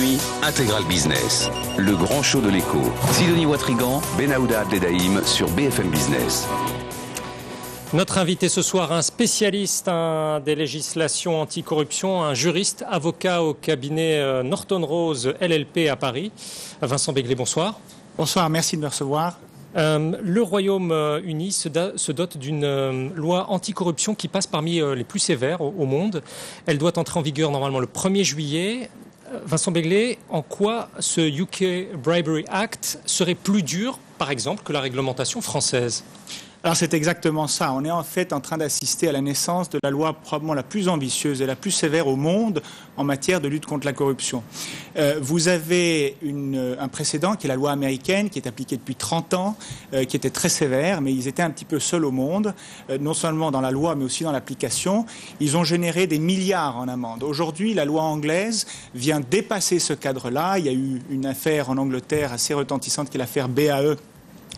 nuit, Intégral Business. Le grand show de l'écho. Sidonie Watrigan, Benaouda Abdeldaïm sur BFM Business. Notre invité ce soir, un spécialiste des législations anticorruption, un juriste, avocat au cabinet Norton Rose LLP à Paris. Vincent Begley, bonsoir. Bonsoir, merci de me recevoir. Le Royaume-Uni se dote d'une loi anticorruption qui passe parmi les plus sévères au monde. Elle doit entrer en vigueur normalement le 1er juillet. Vincent Begley, en quoi ce UK Bribery Act serait plus dur, par exemple, que la réglementation française ? Alors c'est exactement ça. On est en fait en train d'assister à la naissance de la loi probablement la plus ambitieuse et la plus sévère au monde en matière de lutte contre la corruption. Vous avez un précédent qui est la loi américaine qui est appliquée depuis 30 ans, qui était très sévère, mais ils étaient un petit peu seuls au monde, non seulement dans la loi mais aussi dans l'application. Ils ont généré des milliards en amende. Aujourd'hui, la loi anglaise vient dépasser ce cadre-là. Il y a eu une affaire en Angleterre assez retentissante qui est l'affaire BAE,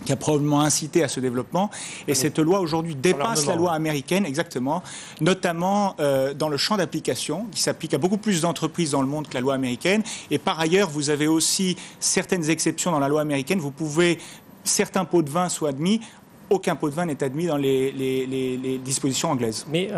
qui a probablement incité à ce développement. Et cette loi aujourd'hui dépasse la loi américaine, exactement, notamment dans le champ d'application, qui s'applique à beaucoup plus d'entreprises dans le monde que la loi américaine. Et par ailleurs, vous avez aussi certaines exceptions dans la loi américaine. Vous pouvez, certains pots de vin soient admis. Aucun pot de vin n'est admis dans les dispositions anglaises. Mais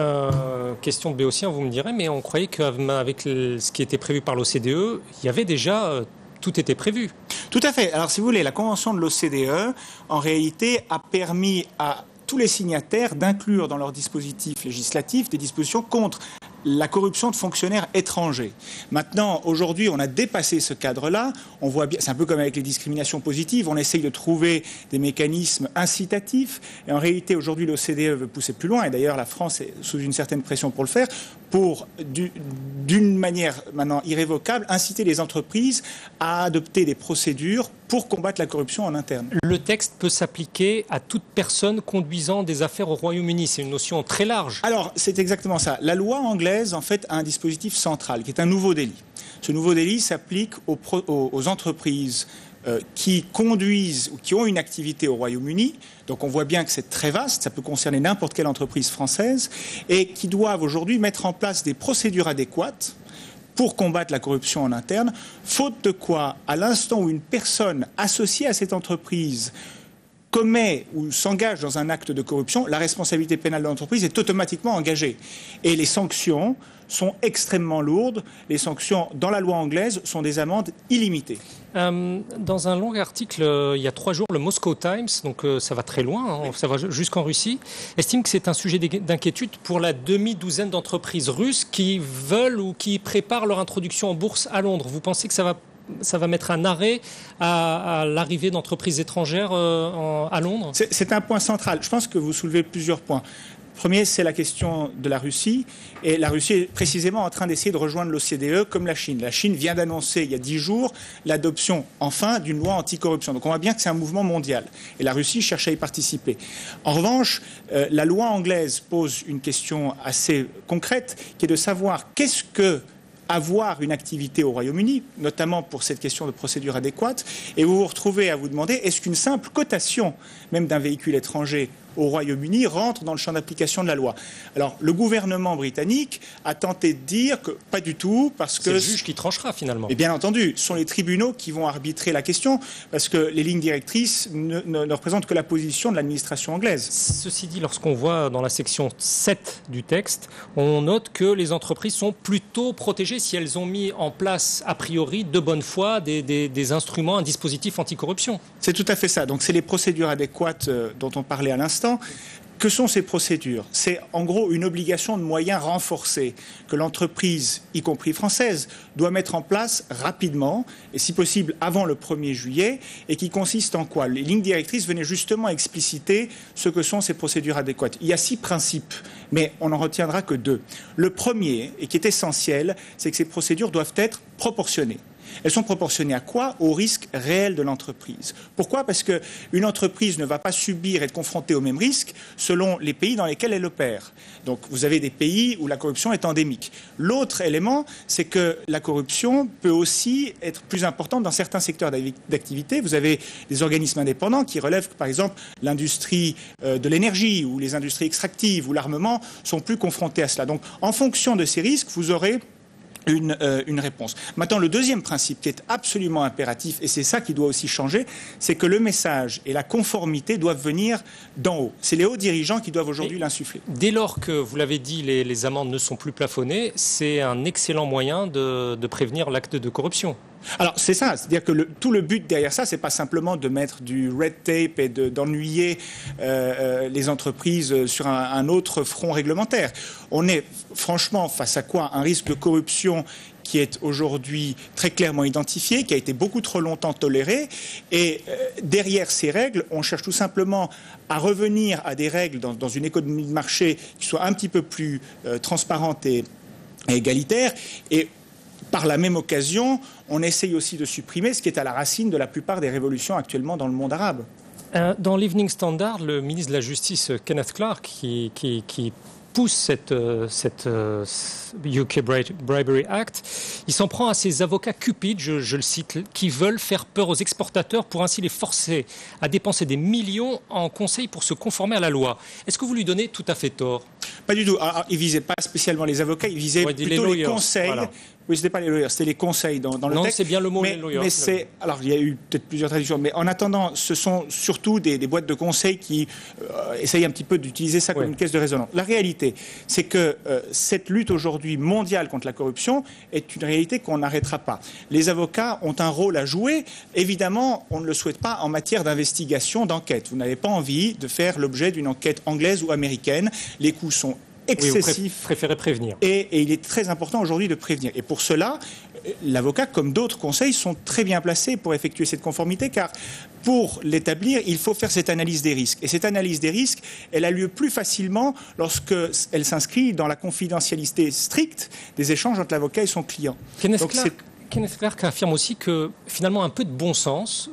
question de béotien, vous me direz, mais on croyait qu'avec ce qui était prévu par l'OCDE, il y avait déjà... tout était prévu. Tout à fait. Alors, si vous voulez, la Convention de l'OCDE, en réalité, a permis à tous les signataires d'inclure dans leur dispositif législatif des dispositions contre la corruption de fonctionnaires étrangers. Maintenant, aujourd'hui, on a dépassé ce cadre-là. On voit bien, c'est un peu comme avec les discriminations positives, on essaye de trouver des mécanismes incitatifs. Et en réalité, aujourd'hui, l'OCDE veut pousser plus loin. Et d'ailleurs, la France est sous une certaine pression pour le faire, pour, d'une manière maintenant irrévocable, inciter les entreprises à adopter des procédures pour combattre la corruption en interne. Le texte peut s'appliquer à toute personne conduisant des affaires au Royaume-Uni. C'est une notion très large. Alors, c'est exactement ça. La loi anglaise, en fait, a un dispositif central, qui est un nouveau délit. Ce nouveau délit s'applique aux entreprises qui conduisent ou qui ont une activité au Royaume-Uni. Donc on voit bien que c'est très vaste, ça peut concerner n'importe quelle entreprise française, et qui doivent aujourd'hui mettre en place des procédures adéquates pour combattre la corruption en interne, faute de quoi, à l'instant où une personne associée à cette entreprise commet ou s'engage dans un acte de corruption, la responsabilité pénale de l'entreprise est automatiquement engagée. Et les sanctions sont extrêmement lourdes. Les sanctions dans la loi anglaise sont des amendes illimitées. Dans un long article, il y a 3 jours, le Moscow Times, donc ça va très loin, ça va jusqu'en Russie, estime que c'est un sujet d'inquiétude pour la demi-douzaine d'entreprises russes qui veulent ou qui préparent leur introduction en bourse à Londres. Vous pensez que ça va mettre un arrêt à l'arrivée d'entreprises étrangères à Londres ? C'est un point central. Je pense que vous soulevez plusieurs points. Premier, c'est la question de la Russie. Et la Russie est précisément en train d'essayer de rejoindre l'OCDE comme la Chine. La Chine vient d'annoncer il y a 10 jours l'adoption, enfin, d'une loi anticorruption. Donc on voit bien que c'est un mouvement mondial. Et la Russie cherche à y participer. En revanche, la loi anglaise pose une question assez concrète, qui est de savoir qu'est-ce que avoir une activité au Royaume-Uni, notamment pour cette question de procédure adéquate, et vous vous retrouvez à vous demander est-ce qu'une simple cotation, même d'un véhicule étranger au Royaume-Uni, rentre dans le champ d'application de la loi. Alors, le gouvernement britannique a tenté de dire que pas du tout, parce que... C'est le juge qui tranchera, finalement. Et bien entendu, ce sont les tribunaux qui vont arbitrer la question, parce que les lignes directrices ne représentent que la position de l'administration anglaise. Ceci dit, lorsqu'on voit dans la section 7 du texte, on note que les entreprises sont plutôt protégées si elles ont mis en place, a priori, de bonne foi, des instruments, un dispositif anticorruption. C'est tout à fait ça. Donc c'est les procédures adéquates dont on parlait à l'instant. Que sont ces procédures ? C'est en gros une obligation de moyens renforcée que l'entreprise, y compris française, doit mettre en place rapidement, et si possible avant le 1er juillet, et qui consiste en quoi ? Les lignes directrices venaient justement expliciter ce que sont ces procédures adéquates. Il y a 6 principes, mais on n'en retiendra que 2. Le premier, et qui est essentiel, c'est que ces procédures doivent être proportionnées. Elles sont proportionnées à quoi ? Au risque réel de l'entreprise. Pourquoi ? Parce qu'une entreprise ne va pas subir et être confrontée au même risque selon les pays dans lesquels elle opère. Donc vous avez des pays où la corruption est endémique. L'autre élément, c'est que la corruption peut aussi être plus importante dans certains secteurs d'activité. Vous avez des organismes indépendants qui relèvent que, par exemple, l'industrie de l'énergie ou les industries extractives ou l'armement sont plus confrontés à cela. Donc en fonction de ces risques, vous aurez une réponse. Maintenant, le deuxième principe qui est absolument impératif, et c'est ça qui doit aussi changer, c'est que le message et la conformité doivent venir d'en haut. C'est les hauts dirigeants qui doivent aujourd'hui l'insuffler. Dès lors que, vous l'avez dit, les amendes ne sont plus plafonnées, c'est un excellent moyen de prévenir l'acte de corruption. Alors c'est ça, c'est-à-dire que tout le but derrière ça, c'est pas simplement de mettre du red tape et d'ennuyer les entreprises sur un autre front réglementaire. On est franchement face à quoi? Un risque de corruption qui est aujourd'hui très clairement identifié, qui a été beaucoup trop longtemps toléré. Et derrière ces règles, on cherche tout simplement à revenir à des règles dans une économie de marché qui soit un petit peu plus transparente et égalitaire. Et par la même occasion, on essaye aussi de supprimer ce qui est à la racine de la plupart des révolutions actuellement dans le monde arabe. Dans l'Evening Standard, le ministre de la Justice, Kenneth Clarke, qui pousse cette UK Bribery Act, il s'en prend à ses avocats cupides, je le cite, qui veulent faire peur aux exportateurs pour ainsi les forcer à dépenser des millions en conseils pour se conformer à la loi. Est-ce que vous lui donnez tout à fait tort? Pas du tout. Alors, il ne visait pas spécialement les avocats, il visait plutôt les conseils. Voilà. Oui, ce n'était pas les lawyers, c'était les conseils dans le texte. Non, c'est bien le mot les lawyers. Mais c'est, alors, il y a eu peut-être plusieurs traductions, mais en attendant, ce sont surtout des boîtes de conseils qui essayent un petit peu d'utiliser ça comme une caisse de résonance. La réalité, c'est que cette lutte aujourd'hui mondiale contre la corruption est une réalité qu'on n'arrêtera pas. Les avocats ont un rôle à jouer. Évidemment, on ne le souhaite pas en matière d'investigation, d'enquête. Vous n'avez pas envie de faire l'objet d'une enquête anglaise ou américaine. Les coûts sont excessif. Oui, préférez prévenir. Et il est très important aujourd'hui de prévenir. Et pour cela, l'avocat, comme d'autres conseils, sont très bien placés pour effectuer cette conformité, car pour l'établir, il faut faire cette analyse des risques. Et cette analyse des risques, elle a lieu plus facilement lorsqu'elle s'inscrit dans la confidentialité stricte des échanges entre l'avocat et son client. Kenneth Clarke affirme aussi que finalement un peu de bon sens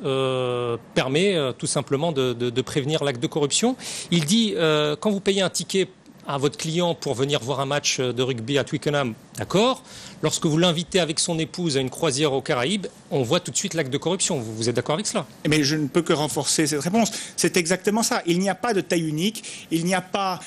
permet tout simplement de prévenir l'acte de corruption. Il dit quand vous payez un ticket à votre client pour venir voir un match de rugby à Twickenham, d'accord. Lorsque vous l'invitez avec son épouse à une croisière aux Caraïbes, on voit tout de suite l'acte de corruption. Vous êtes d'accord avec cela? Mais je ne peux que renforcer cette réponse. C'est exactement ça. Il n'y a pas de taille unique, il n'y a pas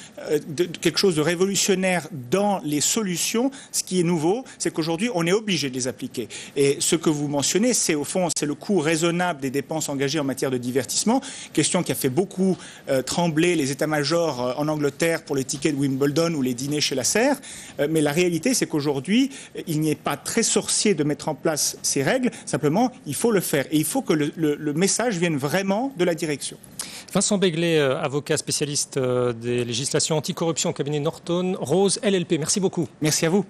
quelque chose de révolutionnaire dans les solutions. Ce qui est nouveau, c'est qu'aujourd'hui, on est obligé de les appliquer. Et ce que vous mentionnez, c'est au fond, c'est le coût raisonnable des dépenses engagées en matière de divertissement, question qui a fait beaucoup trembler les états-majors en Angleterre pour les tickets de Wimbledon ou les dîners chez la Serre. Mais la réalité, c'est qu'aujourd'hui, il n'est pas très sorcier de mettre en place ces règles. Simplement, il faut le faire. Et il faut que le message vienne vraiment de la direction. Vincent Begley, avocat spécialiste des législations anticorruption au cabinet Norton Rose LLP. Merci beaucoup. Merci à vous.